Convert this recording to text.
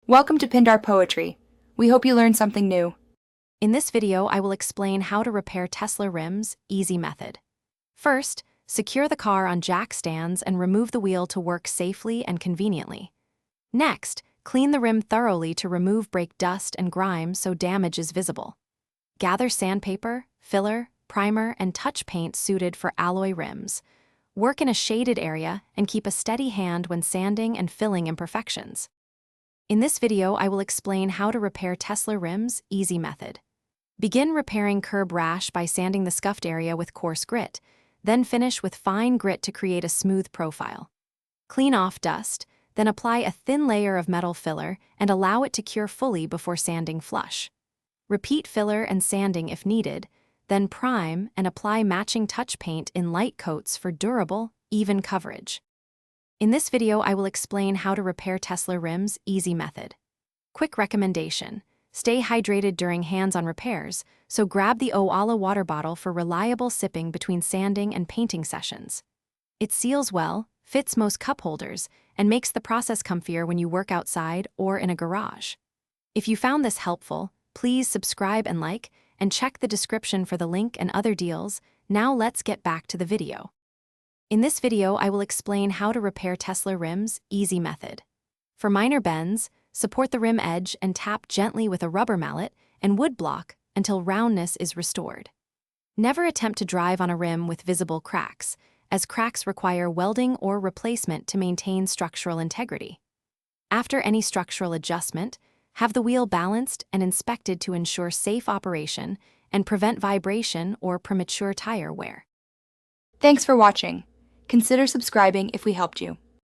Welcome to Pindar Poetry. We hope you learned something new. In this video, I will explain how to repair Tesla rims, easy method. First, secure the car on jack stands and remove the wheel to work safely and conveniently. Next, clean the rim thoroughly to remove brake dust and grime so damage is visible. Gather sandpaper, filler, primer, and touch paint suited for alloy rims. Work in a shaded area and keep a steady hand when sanding and filling imperfections. In this video, I will explain how to repair Tesla rims, easy method. Begin repairing curb rash by sanding the scuffed area with coarse grit, then finish with fine grit to create a smooth profile. Clean off dust, then apply a thin layer of metal filler and allow it to cure fully before sanding flush. Repeat filler and sanding if needed, then prime and apply matching touch paint in light coats for durable, even coverage. In this video, I will explain how to repair Tesla rims, easy method. Quick recommendation: stay hydrated during hands-on repairs, so grab the Oala water bottle for reliable sipping between sanding and painting sessions. It seals well, fits most cup holders, and makes the process comfier when you work outside or in a garage. If you found this helpful, please subscribe and like, and check the description for the link and other deals. Now let's get back to the video. In this video, I will explain how to repair Tesla rims, easy method. For minor bends, support the rim edge and tap gently with a rubber mallet and wood block until roundness is restored. Never attempt to drive on a rim with visible cracks, as cracks require welding or replacement to maintain structural integrity. After any structural adjustment, have the wheel balanced and inspected to ensure safe operation and prevent vibration or premature tire wear. Thanks for watching. Consider subscribing if we helped you.